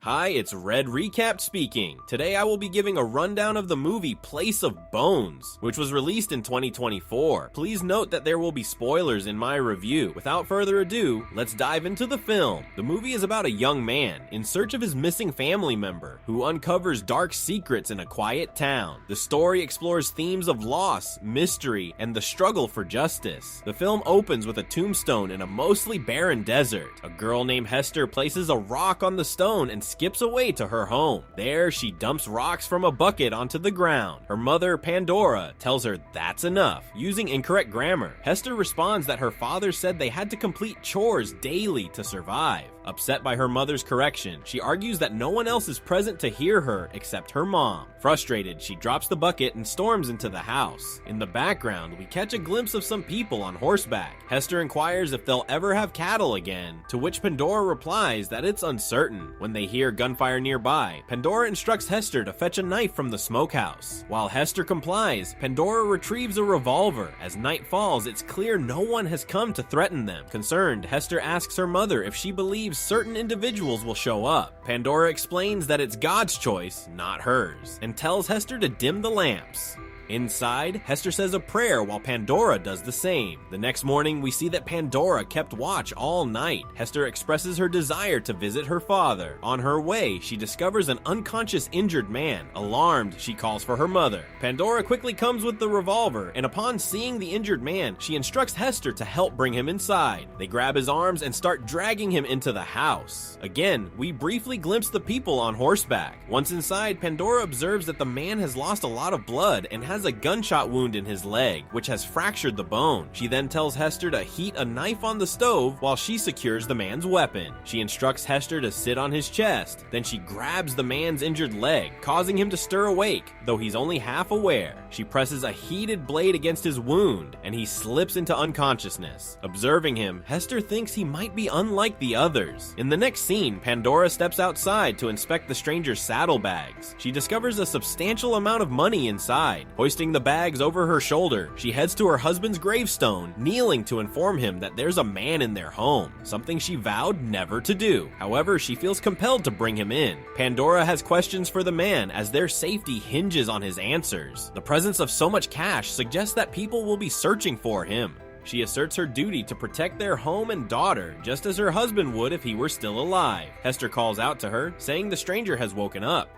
Hi, it's Red Recap speaking. Today I will be giving a rundown of the movie Place of Bones, which was released in 2024. Please note that there will be spoilers in my review. Without further ado, let's dive into the film. The movie is about a young man in search of his missing family member who uncovers dark secrets in a quiet town. The story explores themes of loss, mystery, and the struggle for justice. The film opens with a tombstone in a mostly barren desert. A girl named Hester places a rock on the stone and skips away to her home. There, she dumps rocks from a bucket onto the ground. Her mother, Pandora, tells her that's enough, using incorrect grammar. Hester responds that her father said they had to complete chores daily to survive. Upset by her mother's correction, she argues that no one else is present to hear her except her mom. Frustrated, she drops the bucket and storms into the house. In the background, we catch a glimpse of some people on horseback. Hester inquires if they'll ever have cattle again, to which Pandora replies that it's uncertain. When they hear gunfire nearby, Pandora instructs Hester to fetch a knife from the smokehouse. While Hester complies, Pandora retrieves a revolver. As night falls, it's clear no one has come to threaten them. Concerned, Hester asks her mother if she believes certain individuals will show up. Pandora explains that it's God's choice, not hers, and tells Hester to dim the lamps. Inside, Hester says a prayer while Pandora does the same. The next morning, we see that Pandora kept watch all night. Hester expresses her desire to visit her father. On her way, she discovers an unconscious injured man. Alarmed, she calls for her mother. Pandora quickly comes with the revolver, and upon seeing the injured man, she instructs Hester to help bring him inside. They grab his arms and start dragging him into the house. Again, we briefly glimpse the people on horseback. Once inside, Pandora observes that the man has lost a lot of blood and has a gunshot wound in his leg, which has fractured the bone. She then tells Hester to heat a knife on the stove while she secures the man's weapon. She instructs Hester to sit on his chest. Then she grabs the man's injured leg, causing him to stir awake, though he's only half aware. She presses a heated blade against his wound, and he slips into unconsciousness. Observing him, Hester thinks he might be unlike the others. In the next scene, Pandora steps outside to inspect the stranger's saddlebags. She discovers a substantial amount of money inside. Hoisting the bags over her shoulder, she heads to her husband's gravestone, kneeling to inform him that there's a man in their home, something she vowed never to do. However, she feels compelled to bring him in. Pandora has questions for the man as their safety hinges on his answers. The presence of so much cash suggests that people will be searching for him. She asserts her duty to protect their home and daughter, just as her husband would if he were still alive. Hester calls out to her, saying the stranger has woken up.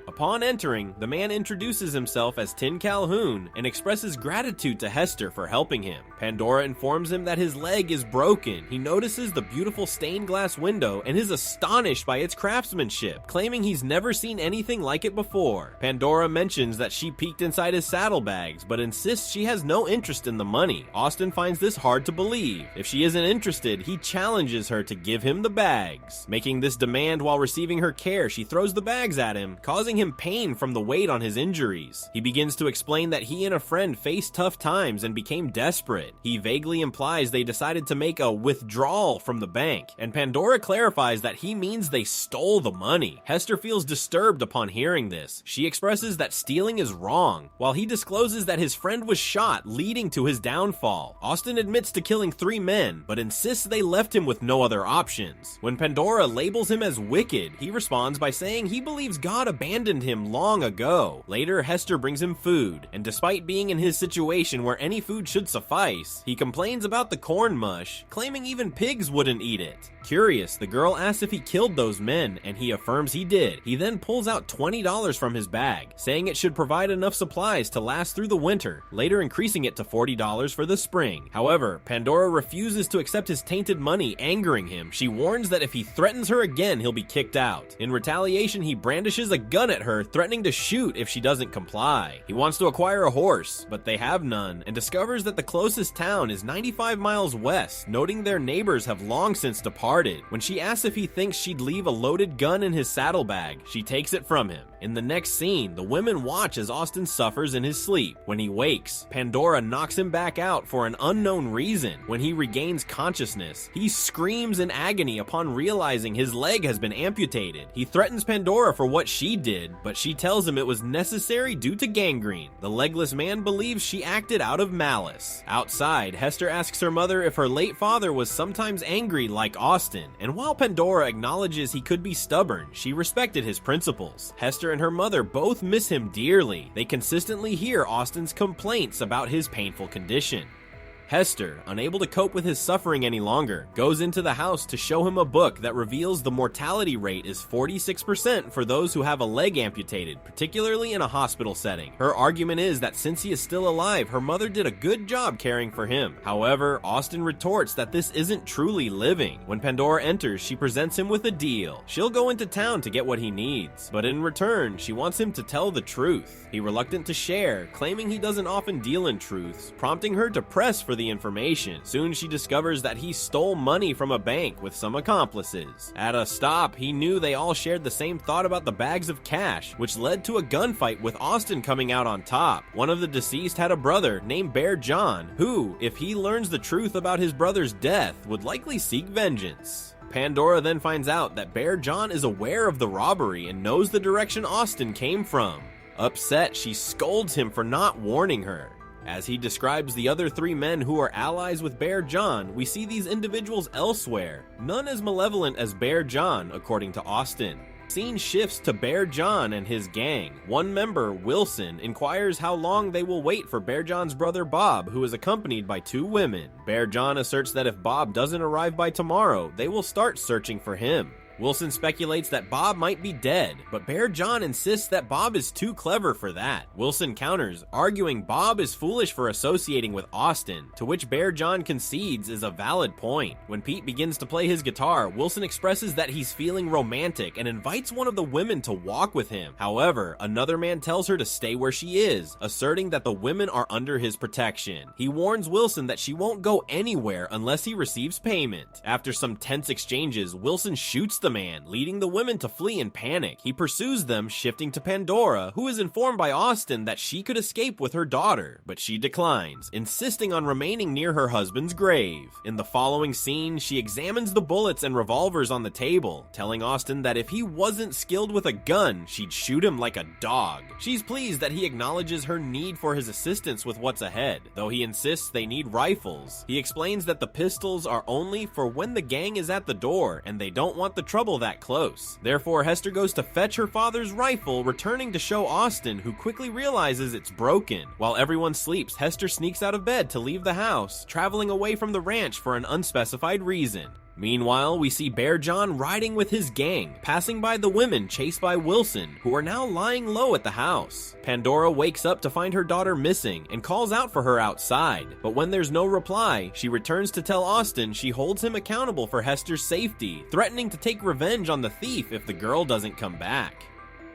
Upon entering, the man introduces himself as Tin Calhoun and expresses gratitude to Hester for helping him. Pandora informs him that his leg is broken. He notices the beautiful stained glass window and is astonished by its craftsmanship, claiming he's never seen anything like it before. Pandora mentions that she peeked inside his saddlebags, but insists she has no interest in the money. Austin finds this hard to believe. If she isn't interested, he challenges her to give him the bags. Making this demand while receiving her care, she throws the bags at him, causing him pain from the weight on his injuries. He begins to explain that he and a friend faced tough times and became desperate. He vaguely implies they decided to make a withdrawal from the bank, and Pandora clarifies that he means they stole the money. Hester feels disturbed upon hearing this. She expresses that stealing is wrong, while he discloses that his friend was shot, leading to his downfall. Austin admits to killing 3 men, but insists they left him with no other options. When Pandora labels him as wicked, he responds by saying he believes God abandoned him long ago. Later, Hester brings him food, and despite being in his situation where any food should suffice, he complains about the corn mush, claiming even pigs wouldn't eat it. Curious, the girl asks if he killed those men, and he affirms he did. He then pulls out $20 from his bag, saying it should provide enough supplies to last through the winter, later increasing it to $40 for the spring. However, Pandora refuses to accept his tainted money, angering him. She warns that if he threatens her again, he'll be kicked out. In retaliation, he brandishes a gun at her, threatening to shoot if she doesn't comply. He wants to acquire a horse, but they have none, and discovers that the closest town is 95 miles west, noting their neighbors have long since departed. When she asks if he thinks she'd leave a loaded gun in his saddlebag, she takes it from him. In the next scene, the women watch as Austin suffers in his sleep. When he wakes, Pandora knocks him back out for an unknown reason. When he regains consciousness, he screams in agony upon realizing his leg has been amputated. He threatens Pandora for what she did, but she tells him it was necessary due to gangrene. The legless man believes she acted out of malice. Outside, Hester asks her mother if her late father was sometimes angry like Austin, and while Pandora acknowledges he could be stubborn, she respected his principles. Hester and her mother both miss him dearly. They consistently hear Austin's complaints about his painful condition. Hester, unable to cope with his suffering any longer, goes into the house to show him a book that reveals the mortality rate is 46% for those who have a leg amputated, particularly in a hospital setting. Her argument is that since he is still alive, her mother did a good job caring for him. However, Austin retorts that this isn't truly living. When Pandora enters, she presents him with a deal. She'll go into town to get what he needs, but in return, she wants him to tell the truth. He reluctant to share, claiming he doesn't often deal in truths, prompting her to press for the information. Soon she discovers that he stole money from a bank with some accomplices. At a stop, he knew they all shared the same thought about the bags of cash, which led to a gunfight with Austin coming out on top. One of the deceased had a brother named Bear John, who, if he learns the truth about his brother's death, would likely seek vengeance. Pandora then finds out that Bear John is aware of the robbery and knows the direction Austin came from. Upset, she scolds him for not warning her. As he describes the other three men who are allies with Bear John, we see these individuals elsewhere, none as malevolent as Bear John, according to Austin. Scene shifts to Bear John and his gang. One member, Wilson, inquires how long they will wait for Bear John's brother Bob, who is accompanied by two women. Bear John asserts that if Bob doesn't arrive by tomorrow, they will start searching for him. Wilson speculates that Bob might be dead, but Bear John insists that Bob is too clever for that. Wilson counters, arguing Bob is foolish for associating with Austin, to which Bear John concedes is a valid point. When Pete begins to play his guitar, Wilson expresses that he's feeling romantic and invites one of the women to walk with him. However, another man tells her to stay where she is, asserting that the women are under his protection. He warns Wilson that she won't go anywhere unless he receives payment. After some tense exchanges, Wilson shoots the man, leading the women to flee in panic. He pursues them, shifting to Pandora, who is informed by Austin that she could escape with her daughter, but she declines, insisting on remaining near her husband's grave. In the following scene, she examines the bullets and revolvers on the table, telling Austin that if he wasn't skilled with a gun, she'd shoot him like a dog. She's pleased that he acknowledges her need for his assistance with what's ahead, though he insists they need rifles. He explains that the pistols are only for when the gang is at the door, and they don't want the trouble that close. Therefore, Hester goes to fetch her father's rifle, returning to show Austin, who quickly realizes it's broken. While everyone sleeps, Hester sneaks out of bed to leave the house, traveling away from the ranch for an unspecified reason. Meanwhile, we see Bear John riding with his gang, passing by the women chased by Wilson, who are now lying low at the house. Pandora wakes up to find her daughter missing and calls out for her outside, but when there's no reply, she returns to tell Austin she holds him accountable for Hester's safety, threatening to take revenge on the thief if the girl doesn't come back.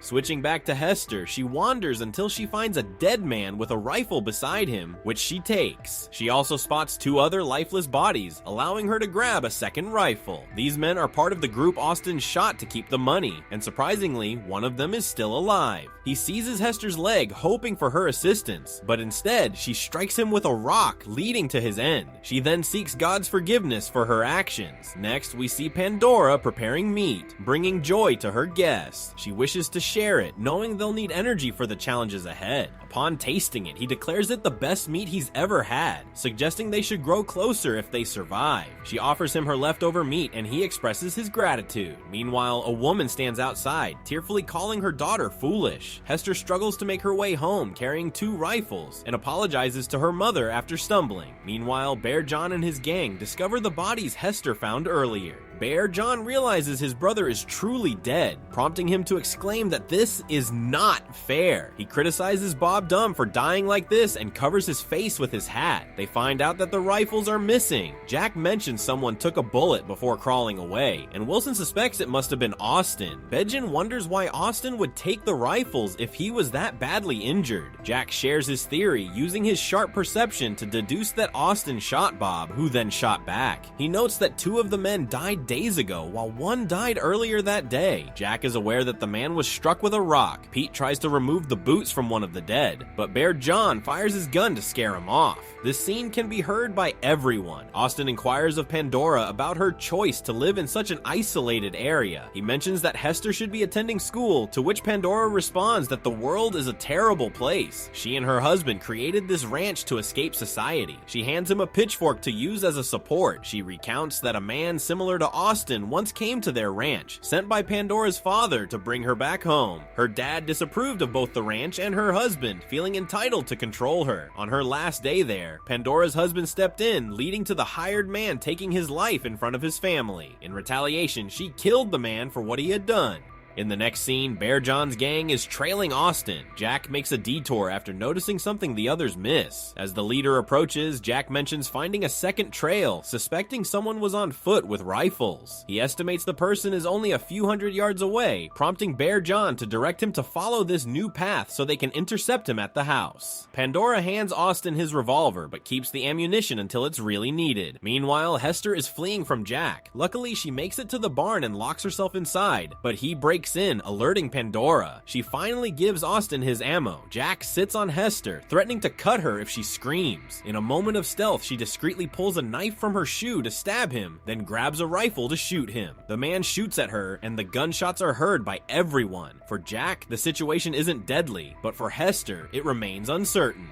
Switching back to Hester, she wanders until she finds a dead man with a rifle beside him, which she takes. She also spots two other lifeless bodies, allowing her to grab a second rifle. These men are part of the group Austin shot to keep the money, and surprisingly, one of them is still alive. He seizes Hester's leg, hoping for her assistance, but instead, she strikes him with a rock, leading to his end. She then seeks God's forgiveness for her actions. Next, we see Pandora preparing meat, bringing joy to her guests. She wishes to share it, knowing they'll need energy for the challenges ahead. Upon tasting it, he declares it the best meat he's ever had, suggesting they should grow closer if they survive. She offers him her leftover meat and he expresses his gratitude. Meanwhile, a woman stands outside, tearfully calling her daughter foolish. Hester struggles to make her way home, carrying two rifles, and apologizes to her mother after stumbling. Meanwhile, Bear John and his gang discover the bodies Hester found earlier. Bear John realizes his brother is truly dead, prompting him to exclaim that this is not fair. He criticizes Bob Dumb for dying like this and covers his face with his hat. They find out that the rifles are missing. Jack mentions someone took a bullet before crawling away, and Wilson suspects it must have been Austin. Bedjan wonders why Austin would take the rifles if he was that badly injured. Jack shares his theory, using his sharp perception to deduce that Austin shot Bob, who then shot back. He notes that two of the men died days ago, while one died earlier that day. Jack is aware that the man was struck with a rock. Pete tries to remove the boots from one of the dead, but Bear John fires his gun to scare him off. This scene can be heard by everyone. Austin inquires of Pandora about her choice to live in such an isolated area. He mentions that Hester should be attending school, to which Pandora responds that the world is a terrible place. She and her husband created this ranch to escape society. She hands him a pitchfork to use as a support. She recounts that a man similar to Austin once came to their ranch, sent by Pandora's father to bring her back home. Her dad disapproved of both the ranch and her husband, feeling entitled to control her. On her last day there, Pandora's husband stepped in, leading to the hired man taking his life in front of his family. In retaliation, she killed the man for what he had done. In the next scene, Bear John's gang is trailing Austin. Jack makes a detour after noticing something the others miss. As the leader approaches, Jack mentions finding a second trail, suspecting someone was on foot with rifles. He estimates the person is only a few hundred yards away, prompting Bear John to direct him to follow this new path so they can intercept him at the house. Pandora hands Austin his revolver, but keeps the ammunition until it's really needed. Meanwhile, Hester is fleeing from Jack. Luckily, she makes it to the barn and locks herself inside, but he breaks in, alerting Pandora. She finally gives Austin his ammo. Jack sits on Hester, threatening to cut her if she screams. In a moment of stealth, she discreetly pulls a knife from her shoe to stab him, then grabs a rifle to shoot him. The man shoots at her, and the gunshots are heard by everyone. For Jack, the situation isn't deadly, but for Hester, it remains uncertain.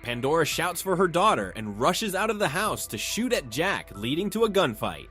Pandora shouts for her daughter and rushes out of the house to shoot at Jack, leading to a gunfight.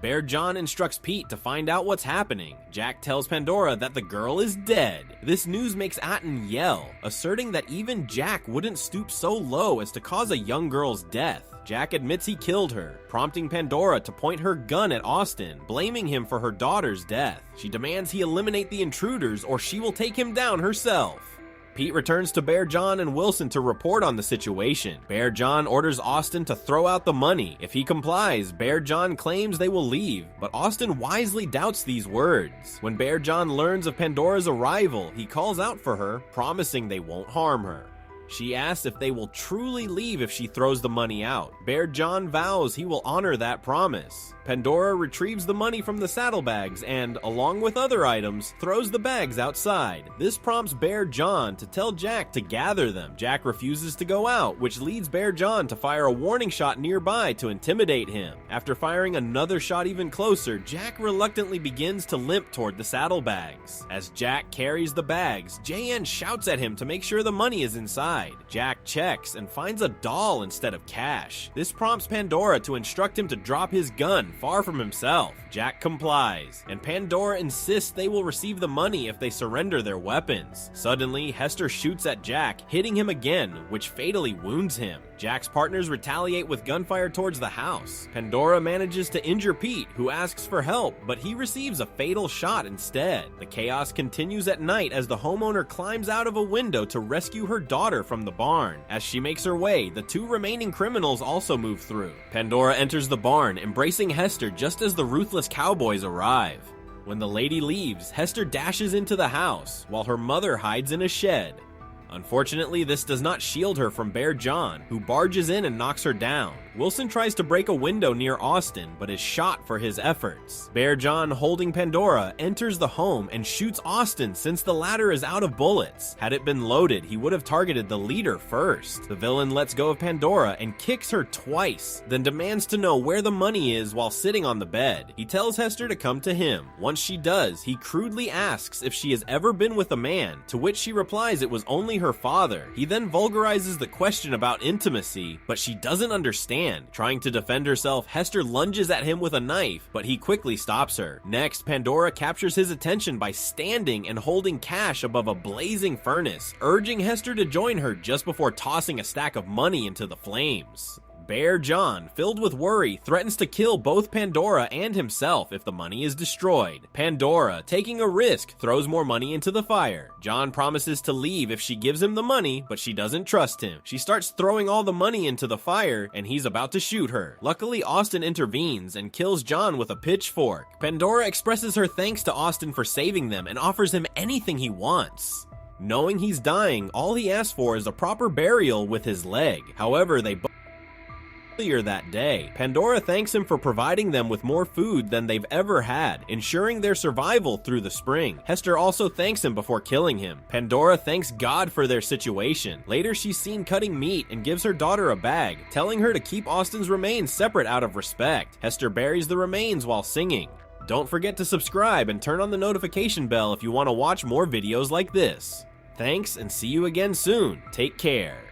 Bear John instructs Pete to find out what's happening. Jack tells Pandora that the girl is dead. This news makes Atten yell, asserting that even Jack wouldn't stoop so low as to cause a young girl's death. Jack admits he killed her, prompting Pandora to point her gun at Austin, blaming him for her daughter's death. She demands he eliminate the intruders or she will take him down herself. Pete returns to Bear John and Wilson to report on the situation. Bear John orders Austin to throw out the money. If he complies, Bear John claims they will leave, but Austin wisely doubts these words. When Bear John learns of Pandora's arrival, he calls out for her, promising they won't harm her. She asks if they will truly leave if she throws the money out. Bear John vows he will honor that promise. Pandora retrieves the money from the saddlebags and, along with other items, throws the bags outside. This prompts Bear John to tell Jack to gather them. Jack refuses to go out, which leads Bear John to fire a warning shot nearby to intimidate him. After firing another shot even closer, Jack reluctantly begins to limp toward the saddlebags. As Jack carries the bags, JN shouts at him to make sure the money is inside. Jack checks and finds a doll instead of cash. This prompts Pandora to instruct him to drop his gun far from himself. Jack complies, and Pandora insists they will receive the money if they surrender their weapons. Suddenly, Hester shoots at Jack, hitting him again, which fatally wounds him. Jack's partners retaliate with gunfire towards the house. Pandora manages to injure Pete, who asks for help, but he receives a fatal shot instead. The chaos continues at night as the homeowner climbs out of a window to rescue her daughter from the barn. As she makes her way, the two remaining criminals also move through. Pandora enters the barn, embracing Hester just as the ruthless cowboys arrive. When the lady leaves, Hester dashes into the house, while her mother hides in a shed. Unfortunately, this does not shield her from Bear John, who barges in and knocks her down. Wilson tries to break a window near Austin, but is shot for his efforts. Bear John, holding Pandora, enters the home and shoots Austin since the latter is out of bullets. Had it been loaded, he would have targeted the leader first. The villain lets go of Pandora and kicks her twice, then demands to know where the money is while sitting on the bed. He tells Hester to come to him. Once she does, he crudely asks if she has ever been with a man, to which she replies it was only her father. He then vulgarizes the question about intimacy, but she doesn't understand. Trying to defend herself, Hester lunges at him with a knife, but he quickly stops her. Next, Pandora captures his attention by standing and holding cash above a blazing furnace, urging Hester to join her just before tossing a stack of money into the flames. Bear John, filled with worry, threatens to kill both Pandora and himself if the money is destroyed. Pandora, taking a risk, throws more money into the fire. John promises to leave if she gives him the money, but she doesn't trust him. She starts throwing all the money into the fire, and he's about to shoot her. Luckily, Austin intervenes and kills John with a pitchfork. Pandora expresses her thanks to Austin for saving them and offers him anything he wants. Knowing he's dying, all he asks for is a proper burial with his leg. However, they Earlier that day, Pandora thanks him for providing them with more food than they've ever had, ensuring their survival through the spring. Hester also thanks him before killing him. Pandora thanks God for their situation. Later, she's seen cutting meat and gives her daughter a bag, telling her to keep Austin's remains separate out of respect. Hester buries the remains while singing. Don't forget to subscribe and turn on the notification bell if you want to watch more videos like this. Thanks, and see you again soon. Take care.